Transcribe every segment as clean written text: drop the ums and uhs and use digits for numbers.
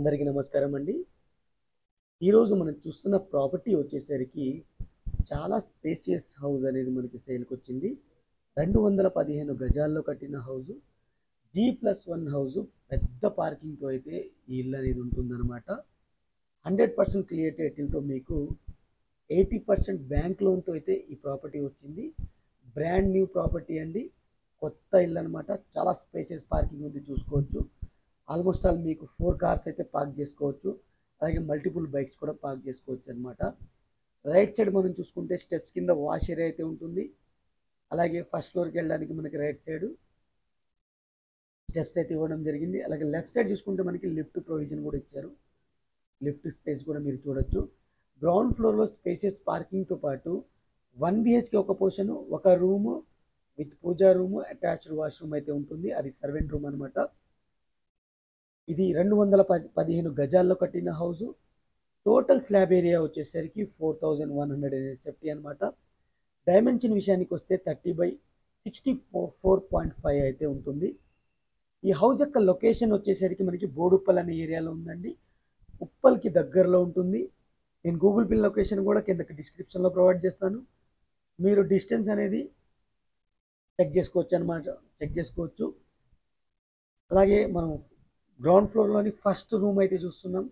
అందరికీ నమస్కారం అండి. ఈరోజు మనం చూస్తున్న ప్రాపర్టీ వచ్చేసరికి చాలా స్పేసియస్ హౌస్ అనేది మనకి సేల్కి వచ్చింది. 215 గజాల్లో కట్టిన హౌస్, G+1 హౌస్, పెద్ద పార్కింగ్తో అయితే ఈ ఇల్లు అనేది ఉంటుందన్నమాట. 100% క్లియర్ టైటిల్తో మీకు 80% బ్యాంక్ లోన్తో అయితే ఈ ప్రాపర్టీ వచ్చింది. బ్రాండ్ న్యూ ప్రాపర్టీ అండి, కొత్త ఇల్లు అనమాట. చాలా స్పేసియస్ పార్కింగ్ ఉంది, చూసుకోవచ్చు. ఆల్మోస్ట్ ఆల్ మీకు 4 కార్స్ అయితే పార్క్ చేసుకోవచ్చు, అలాగే మల్టిపుల్ బైక్స్ కూడా పార్క్ చేసుకోవచ్చు అనమాట. రైట్ సైడ్ మనం చూసుకుంటే స్టెప్స్ కింద వాష్ ఏరియా అయితే ఉంటుంది. అలాగే ఫస్ట్ ఫ్లోర్కి వెళ్ళడానికి మనకి రైట్ సైడ్ స్టెప్స్ అయితే ఇవ్వడం జరిగింది. అలాగే లెఫ్ట్ సైడ్ చూసుకుంటే మనకి లిఫ్ట్ ప్రొవిజన్ కూడా ఇచ్చారు. లిఫ్ట్ స్పేస్ కూడా మీరు చూడొచ్చు. గ్రౌండ్ ఫ్లోర్లో స్పేసెస్ పార్కింగ్తో పాటు 1 BHK ఒక పోర్షన్, ఒక room with puja room, attached washroom అయితే ఉంటుంది. అది సర్వెంట్ రూమ్ అనమాట. ఇది 215 గజాల్లో కట్టిన హౌస్. టోటల్ స్లాబ్ ఏరియా వచ్చేసరికి 4170 అనమాట. డైమెన్షన్ విషయానికి వస్తే 30/64.5 అయితే ఉంటుంది. ఈ హౌస్ యొక్క లొకేషన్ వచ్చేసరికి మనకి బోడుప్పల్ అనే ఏరియాలో ఉందండి. ఉప్పల్కి దగ్గరలో ఉంటుంది. నేను గూగుల్ పిన్ లొకేషన్ కూడా కిందకి డిస్క్రిప్షన్లో ప్రొవైడ్ చేస్తాను. మీరు డిస్టెన్స్ అనేది చెక్ చేసుకోవచ్చు. అలాగే మనం గ్రౌండ్ ఫ్లోర్లోని ఫస్ట్ రూమ్ అయితే చూస్తున్నాం.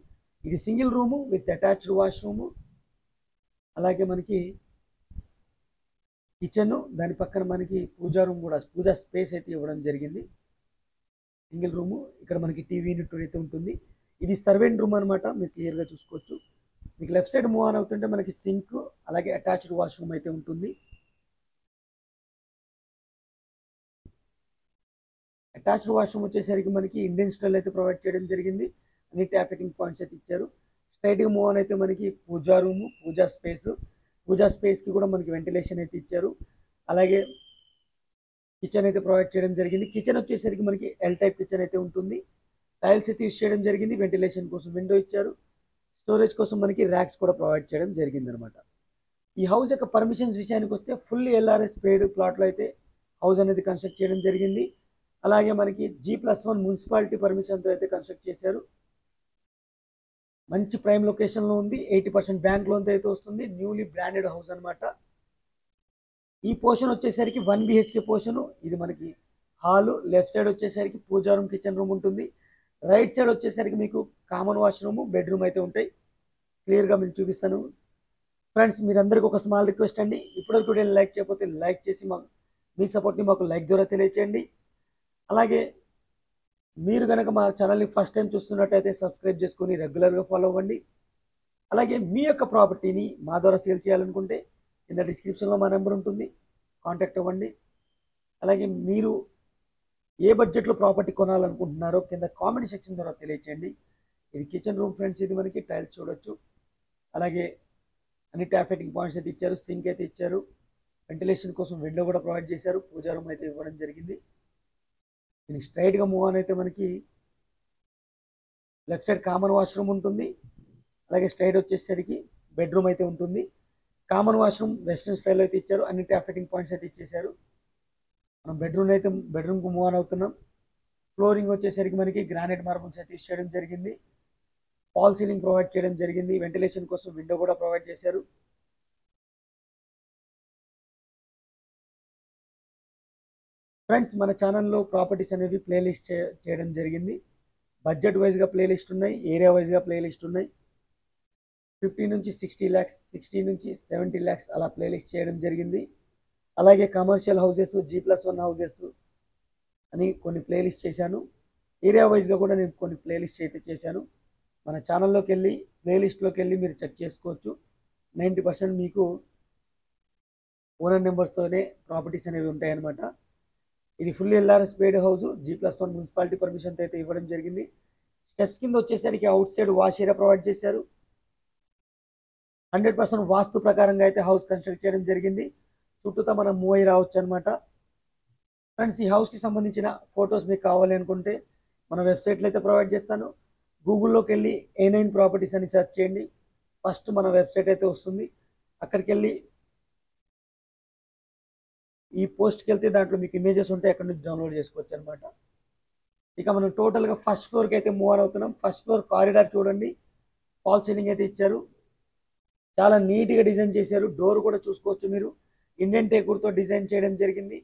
ఇది single room with attached washroom, అలాగే మనకి కిచెన్, దాని పక్కన మనకి పూజా రూమ్ కూడా, పూజా స్పేస్ అయితే ఇవ్వడం జరిగింది. సింగిల్ రూము, ఇక్కడ మనకి టీవీ యూనిట్ అయితే ఉంటుంది. ఇది సర్వెంట్ రూమ్ అనమాట, మీరు క్లియర్గా చూసుకోవచ్చు. మీకు లెఫ్ట్ సైడ్ మూవ్ ఆన్ అవుతుంటే మనకి సింక్, అలాగే అటాచ్డ్ వాష్రూమ్ అయితే ఉంటుంది. అటాచ్డ్ వాష్రూమ్ వచ్చేసరికి మనకి ఇండియన్ స్టైల్ అయితే ప్రొవైడ్ చేయడం జరిగింది. అన్ని ట్యాప్ ఫిట్టింగ్ పాయింట్స్ అయితే ఇచ్చారు. స్ట్రైట్గా మూవ్ ఆన్ అయితే మనకి పూజా రూము, పూజా స్పేస్కి కూడా మనకి వెంటిలేషన్ అయితే ఇచ్చారు. అలాగే కిచెన్ అయితే ప్రొవైడ్ చేయడం జరిగింది. కిచెన్ వచ్చేసరికి మనకి ఎల్ టైప్ కిచెన్ అయితే ఉంటుంది. టైల్స్ అయితే యూస్ చేయడం జరిగింది. వెంటిలేషన్ కోసం విండో ఇచ్చారు. స్టోరేజ్ కోసం మనకి ర్యాక్స్ కూడా ప్రొవైడ్ చేయడం జరిగింది అనమాట. ఈ హౌస్ యొక్క పర్మిషన్స్ విషయానికి వస్తే ఫుల్ LRS పేడ్ ప్లాట్లో అయితే హౌస్ అనేది కన్స్ట్రక్ట్ చేయడం జరిగింది. అలాగే మనకి G+1 మున్సిపాలిటీ పర్మిషన్తో అయితే కన్స్ట్రక్ట్ చేశారు. మంచి ప్రైమ్ లొకేషన్లో ఉంది. 80% బ్యాంక్ లోన్తో అయితే వస్తుంది. న్యూలీ బ్రాండెడ్ హౌస్ అనమాట. ఈ పోర్షన్ వచ్చేసరికి 1 BHK పోర్షను. ఇది మనకి హాలు. లెఫ్ట్ సైడ్ వచ్చేసరికి పూజా రూమ్, కిచెన్ రూమ్ ఉంటుంది. రైట్ సైడ్ వచ్చేసరికి మీకు కామన్ వాష్రూమ్, బెడ్రూమ్ అయితే ఉంటాయి. క్లియర్గా మీకు చూపిస్తాను. ఫ్రెండ్స్, మీరందరికీ ఒక స్మాల్ రిక్వెస్ట్ అండి. ఇప్పటివరకు వీడియోని లైక్ చేయకపోతే లైక్ చేసి మీ సపోర్ట్ని మాకు లైక్ ద్వారా తెలియచేయండి. అలాగే మీరు కనుక మా ఛానల్ని ఫస్ట్ టైం చూస్తున్నట్టయితే సబ్స్క్రైబ్ చేసుకొని రెగ్యులర్గా ఫాలో అవ్వండి. అలాగే మీ యొక్క ప్రాపర్టీని మా ద్వారా సేల్ చేయాలనుకుంటే కింద డిస్క్రిప్షన్లో మా నెంబర్ ఉంటుంది, కాంటాక్ట్ అవ్వండి. అలాగే మీరు ఏ బడ్జెట్లో ప్రాపర్టీ కొనాలనుకుంటున్నారో కింద కామెంట్ సెక్షన్ ద్వారా తెలియచేయండి. ఇది కిచెన్ రూమ్ ఫ్రెండ్స్, ఇది మనకి టైల్స్ చూడొచ్చు. అలాగే అన్ని ట్యాప్ ఫిట్టింగ్ పాయింట్స్ అయితే ఇచ్చారు, సింక్ అయితే ఇచ్చారు. వెంటిలేషన్ కోసం విండో కూడా ప్రొవైడ్ చేశారు. పూజా రూమ్ అయితే ఇవ్వడం జరిగింది. దీనికి స్ట్రైట్గా మూవ్ ఆన్ అయితే మనకి లెఫ్ట్ సైడ్ కామన్ వాష్రూమ్ ఉంటుంది. అలాగే స్ట్రైట్ వచ్చేసరికి బెడ్రూమ్ అయితే ఉంటుంది. కామన్ వాష్రూమ్ వెస్ట్రన్ స్టైల్ అయితే ఇచ్చారు. అన్ని ట్యాప్ ఫిట్టింగ్ పాయింట్స్ అయితే ఇచ్చేసారు. మనం బెడ్రూమ్కు మూవ్ ఆన్ అవుతున్నాం. ఫ్లోరింగ్ వచ్చేసరికి మనకి గ్రానైట్ మార్బుల్స్ అయితే యూస్ చేయడం జరిగింది. ఫాల్ సీలింగ్ ప్రొవైడ్ చేయడం జరిగింది. వెంటిలేషన్ కోసం విండో కూడా ప్రొవైడ్ చేశారు. ఫ్రెండ్స్, మన ఛానల్లో ప్రాపర్టీస్ అనేవి ప్లేలిస్ట్ చేయడం జరిగింది. బడ్జెట్ వైజ్గా ప్లేలిస్ట్ ఉన్నాయి, ఏరియా వైజ్గా ప్లేలిస్ట్ ఉన్నాయి. 50 నుంచి 60 lakhs, 60 నుంచి 70 lakhs అలా ప్లేలిస్ట్ చేయడం జరిగింది. అలాగే కమర్షియల్ హౌసెస్, G+1 హౌసెస్ అని కొన్ని ప్లేలిస్ట్ చేశాను. ఏరియా వైజ్గా కూడా నేను కొన్ని ప్లేలిస్ట్ అయితే చేశాను. మన ఛానల్లోకి వెళ్ళి ప్లేలిస్ట్లోకి వెళ్ళి మీరు చెక్ చేసుకోవచ్చు. 90% మీకు ఓనర్ నెంబర్స్తోనే ప్రాపర్టీస్ అనేవి ఉంటాయన్నమాట. ఇది ఫుల్ LRS పేడ్ హౌస్, G+1 మున్సిపాలిటీ పర్మిషన్తో అయితే ఇవ్వడం జరిగింది. స్టెప్స్ కింద వచ్చేసరికి out side wash area provide చేశారు. 100% వాస్తు ప్రకారంగా అయితే హౌస్ కన్స్ట్రక్ట్ చేయడం జరిగింది. చుట్టూతో మనం మూవ్ అయ్యి రావచ్చు అనమాట. ఫ్రెండ్స్, ఈ హౌస్కి సంబంధించిన ఫొటోస్ మీకు కావాలి అనుకుంటే మన వెబ్సైట్లో అయితే ప్రొవైడ్ చేస్తాను. గూగుల్లోకి వెళ్ళి A9 ప్రాపర్టీస్ అని సెర్చ్ చేయండి. ఫస్ట్ మన వెబ్సైట్ అయితే వస్తుంది. అక్కడికి వెళ్ళి ఈ పోస్ట్కి వెళ్తే దాంట్లో మీకు ఇమేజెస్ ఉంటే అక్కడ నుంచి డౌన్లోడ్ చేసుకోవచ్చు అనమాట. ఇక మనం టోటల్గా ఫస్ట్ ఫ్లోర్కి అయితే మూవ్ ఆన్ అవుతున్నాం. ఫస్ట్ ఫ్లోర్ కారిడార్ చూడండి, ఫాల్ సీలింగ్ అయితే ఇచ్చారు, చాలా నీట్గా డిజైన్ చేశారు. డోర్ కూడా చూసుకోవచ్చు మీరు, ఇండియన్ టేకుడ్తో డిజైన్ చేయడం జరిగింది.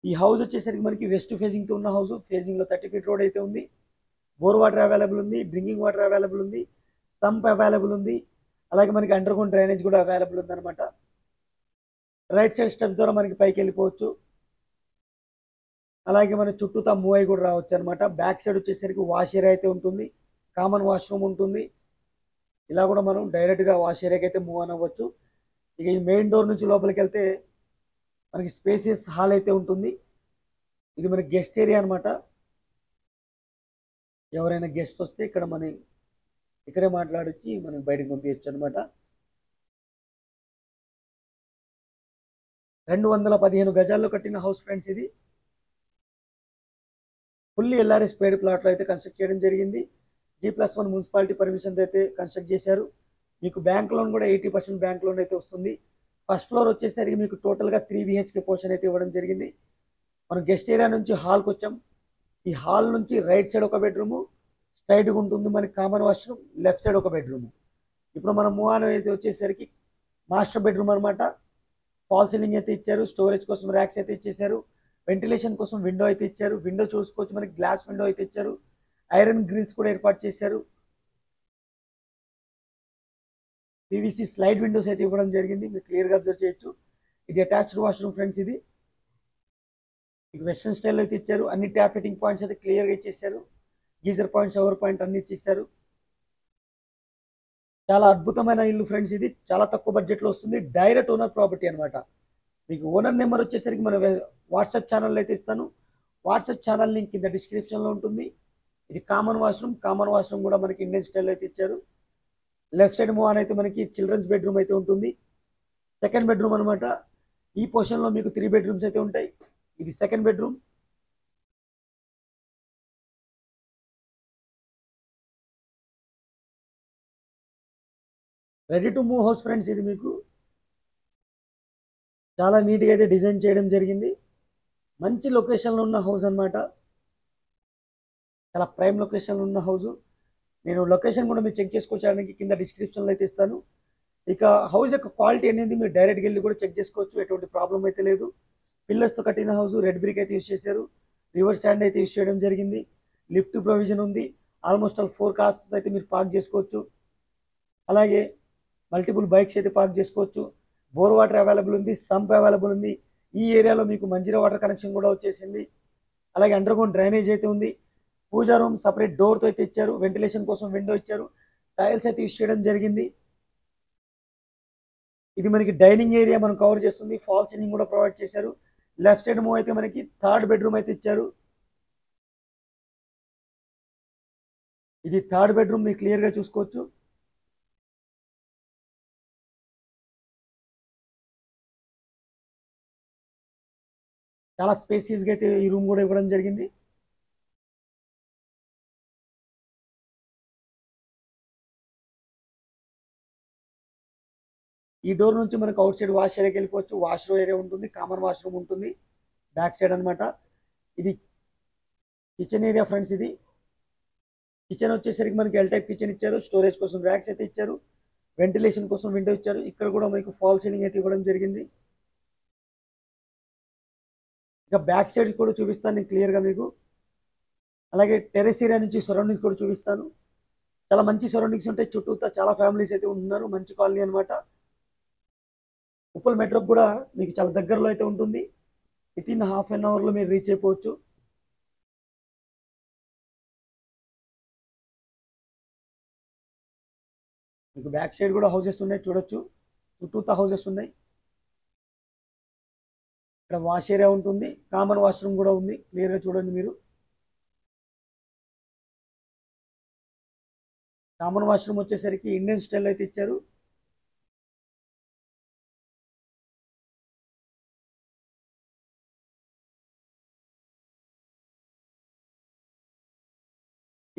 ఈ హౌస్ వచ్చేసరికి మనకి వెస్ట్ ఫేజింగ్తో ఉన్న హౌస్, ఫేజింగ్లో 30 ఫీట్ రోడ్ అయితే ఉంది. బోర్ వాటర్ అవైలబుల్ ఉంది, డ్రింకింగ్ వాటర్ అవైలబుల్ ఉంది, సంప్ అవైలబుల్ ఉంది, అలాగే మనకి అండర్ గ్రౌండ్ డ్రైనేజ్ కూడా అవైలబుల్ ఉంది అనమాట. రైట్ సైడ్ స్టెప్స్ ద్వారా మనకి పైకి వెళ్ళిపోవచ్చు. అలాగే మన చుట్టూతా మూవ్ అయి కూడా రావచ్చు అనమాట. బ్యాక్ సైడ్ వచ్చేసరికి వాష్ ఏరియా అయితే ఉంటుంది, కామన్ వాష్రూమ్ ఉంటుంది. ఇలా కూడా మనం డైరెక్ట్గా వాష్ ఏరియాకి అయితే మూవ్ అని అవ్వచ్చు. ఇక ఈ మెయిన్ డోర్ నుంచి లోపలికి వెళ్తే మనకి స్పేసియస్ హాల్ అయితే ఉంటుంది. ఇది మనకి గెస్ట్ ఏరియా అనమాట. ఎవరైనా గెస్ట్ వస్తే ఇక్కడ ఇక్కడే మాట్లాడొచ్చి మనకి బయటకు పంపించచ్చు అనమాట. 215 గజాల్లో కట్టిన హౌస్ ఫ్రెండ్స్ ఇది. ఫుల్లీ ఎల్ఆర్ఎస్ పేడ్ ప్లాట్లో అయితే కన్స్ట్రక్ట్ చేయడం జరిగింది. G+1 మున్సిపాలిటీ పర్మిషన్స్ అయితే కన్స్ట్రక్ట్ చేశారు. మీకు బ్యాంక్ లోన్ కూడా 80% బ్యాంక్ లోన్ అయితే వస్తుంది. ఫస్ట్ ఫ్లోర్ వచ్చేసరికి మీకు టోటల్గా 3 BHK పోర్షన్ అయితే ఇవ్వడం జరిగింది. మనం గెస్ట్ ఏరియా నుంచి హాల్కి వచ్చాం. ఈ హాల్ నుంచి రైట్ సైడ్ ఒక బెడ్రూము స్ట్రైట్గా ఉంటుంది, మనకి కామన్ వాష్రూమ్, లెఫ్ట్ సైడ్ ఒక బెడ్రూమ్. ఇప్పుడు మనం మూవ్ ఆన్ అయితే వచ్చేసరికి మాస్టర్ బెడ్రూమ్ అనమాట. ఫాల్ సీలింగ్ అయితే ఇచ్చారు, స్టోరేజ్ కోసం ర్యాక్స్ అయితే ఇచ్చేసారు, వెంటిలేషన్ కోసం విండో అయితే ఇచ్చారు. విండో చూసుకోవచ్చు, మనకి గ్లాస్ విండో అయితే ఇచ్చారు, ఐరన్ గ్రిల్స్ కూడా ఏర్పాటు చేశారు. PVC స్లైడ్ విండోస్ అయితే ఇవ్వడం జరిగింది, మీరు క్లియర్గా అబ్జర్వ్ చేయొచ్చు. ఇది అటాచ్డ్ వాష్రూమ్ ఫ్రెండ్స్. ఇది మీకు వెస్ట్రన్ స్టైల్ అయితే ఇచ్చారు. అన్ని ట్యాప్ ఫిట్టింగ్ పాయింట్స్ అయితే క్లియర్గా ఇచ్చేసారు. గీజర్ పాయింట్, షవర్ పాయింట్ అన్ని ఇచ్చేసారు. చాలా అద్భుతమైన ఇల్లు ఫ్రెండ్స్. ఇది చాలా తక్కువ బడ్జెట్లో వస్తుంది, డైరెక్ట్ ఓనర్ ప్రాపర్టీ అనమాట. మీకు ఓనర్ నెంబర్ వచ్చేసరికి మన వాట్సాప్ ఛానల్ అయితే ఇస్తాను. వాట్సాప్ ఛానల్ లింక్ కింద డిస్క్రిప్షన్లో ఉంటుంది. ఇది కామన్ వాష్రూమ్ కూడా మనకి ఇండియన్ స్టైల్ అయితే ఇచ్చారు. లెఫ్ట్ సైడ్ మూవ్ ఆన్ అయితే మనకి చిల్డ్రన్స్ బెడ్రూమ్ అయితే ఉంటుంది, సెకండ్ బెడ్రూమ్ అనమాట. ఈ పొజిషన్లో మీకు 3 బెడ్రూమ్స్ అయితే ఉంటాయి. ఇది second bedroom. Ready to move house friends. ఇది మీకు చాలా నీట్గా అయితే డిజైన్ చేయడం జరిగింది. మంచి లొకేషన్లో ఉన్న హౌస్ అనమాట, చాలా ప్రైమ్ లొకేషన్లో ఉన్న హౌస్. నేను లొకేషన్ కూడా మీరు చెక్ చేసుకోవడానికి కింద డిస్క్రిప్షన్లో అయితే ఇస్తాను. ఇక హౌస్ యొక్క క్వాలిటీ అనేది మీరు డైరెక్ట్గా వెళ్ళి కూడా చెక్ చేసుకోవచ్చు, ఎటువంటి ప్రాబ్లం అయితే లేదు. పిల్లర్స్తో కట్టిన హౌస్, రెడ్ బ్రిక్ అయితే యూస్ చేశారు, రివర్ శాండ్ అయితే యూస్ చేయడం జరిగింది, లిఫ్ట్ ప్రొవిజన్ ఉంది. ఆల్మోస్ట్ ఆల్ 4 కార్స్ అయితే మీరు పార్క్ చేసుకోవచ్చు, అలాగే మల్టిపుల్ బైక్స్ అయితే పార్క్ చేసుకోవచ్చు. బోర్ వాటర్ అవైలబుల్ ఉంది, సంప్ అవైలబుల్ ఉంది. ఈ ఏరియాలో మీకు మంజీరా వాటర్ కనెక్షన్ కూడా వచ్చేసింది. అలాగే అండర్ గ్రౌండ్ డ్రైనేజ్ అయితే ఉంది. పూజా రూమ్ సపరేట్ డోర్తో అయితే ఇచ్చారు, వెంటిలేషన్ కోసం విండో ఇచ్చారు, టైల్స్ అయితే యూస్ చేయడం జరిగింది. ఇది మనకి డైనింగ్ ఏరియా మనం కవర్ చేస్తుంది, ఫాల్ సీలింగ్ కూడా ప్రొవైడ్ చేశారు. లెఫ్ట్ సైడ్ మూవ్ అయితే మనకి థర్డ్ బెడ్రూమ్ అయితే ఇచ్చారు. ఇది థర్డ్ బెడ్రూమ్, మీరు క్లియర్గా చూసుకోవచ్చు. చాలా స్పేసియస్గా అయితే ఈ రూమ్ కూడా ఇవ్వడం జరిగింది. ఈ డోర్ నుంచి మనకు అవుట్ సైడ్ వాష్ ఏరియాకి వెళ్ళిపోవచ్చు. వాష్రూమ్ ఏరియా ఉంటుంది, కామన్ వాష్రూమ్ ఉంటుంది బ్యాక్ సైడ్ అనమాట. ఇది కిచెన్ ఏరియా ఫ్రెండ్స్. ఇది కిచెన్ వచ్చేసరికి మనకి ఎల్ టైప్ కిచెన్ ఇచ్చారు, స్టోరేజ్ కోసం ర్యాక్స్ అయితే ఇచ్చారు, వెంటిలేషన్ కోసం విండో ఇచ్చారు. ఇక్కడ కూడా మీకు ఫాల్ సీలింగ్ అయితే ఇవ్వడం జరిగింది. ఇక బ్యాక్ సైడ్ కూడా చూపిస్తాను నేను క్లియర్గా మీకు. అలాగే టెరెస్ ఏరియా నుంచి సరౌండింగ్స్ కూడా చూపిస్తాను. చాలా మంచి సరౌండింగ్స్ ఉంటాయి, చుట్టూతా చాలా ఫ్యామిలీస్ అయితే ఉంటున్నారు, మంచి కాలనీ అనమాట. ఉప్పల్ మెట్రోకి కూడా మీకు చాలా దగ్గరలో అయితే ఉంటుంది, వితిన్ హాఫ్ అన్ అవర్లో మీరు రీచ్ అయిపోవచ్చు. మీకు బ్యాక్ సైడ్ కూడా హౌసెస్ ఉన్నాయి, చూడొచ్చు, చుట్టూతా హౌసెస్ ఉన్నాయి. ఇక్కడ వాష్ ఏరియా ఉంటుంది, కామన్ వాష్రూమ్ కూడా ఉంది, క్లియర్గా చూడండి మీరు. కామన్ వాష్రూమ్ వచ్చేసరికి ఇండియన్ స్టైల్ అయితే ఇచ్చారు.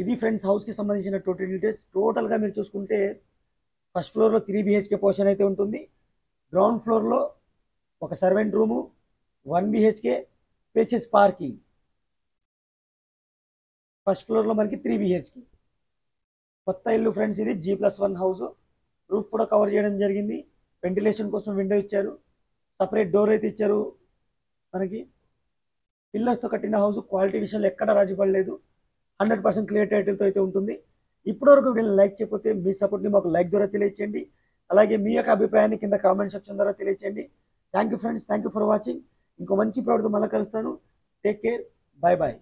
ఇది ఫ్రెండ్స్ హౌస్కి సంబంధించిన టోటల్ డీటెయిల్స్. టోటల్గా మీరు చూసుకుంటే ఫస్ట్ ఫ్లోర్లో 3 BHK పోర్షన్ అయితే ఉంటుంది. గ్రౌండ్ ఫ్లోర్లో ఒక servant room, 1 BHK spacious parking, first ఫ్లోర్లో మనకి 3 BHK కొత్త ఇల్లు ఫ్రెండ్స్. ఇది G+1 హౌస్. రూఫ్ కూడా కవర్ చేయడం జరిగింది. వెంటిలేషన్ కోసం విండో ఇచ్చారు. సపరేట్ డోర్ అయితే ఇచ్చారు. మనకి పిల్లర్స్తో కట్టిన హౌస్. క్వాలిటీ విషయంలో ఎక్కడ రాజీ పడలేదు. 100% క్లియర్ టైటిల్తో అయితే ఉంటుంది. ఇప్పటివరకు వీళ్ళని లైక్ చేయకపోతే మీ సపోర్ట్ని మాకు లైక్ ద్వారా తెలియచేయండి. అలాగే మీ యొక్క అభిప్రాయాన్ని కింద కామెంట్ సెక్షన్ ద్వారా తెలియచేయండి. Thank you friends, thank you for watching. ఇంకో మంచి ప్రోడక్ట్ మళ్ళీ కలుస్తాను. Take care, bye bye.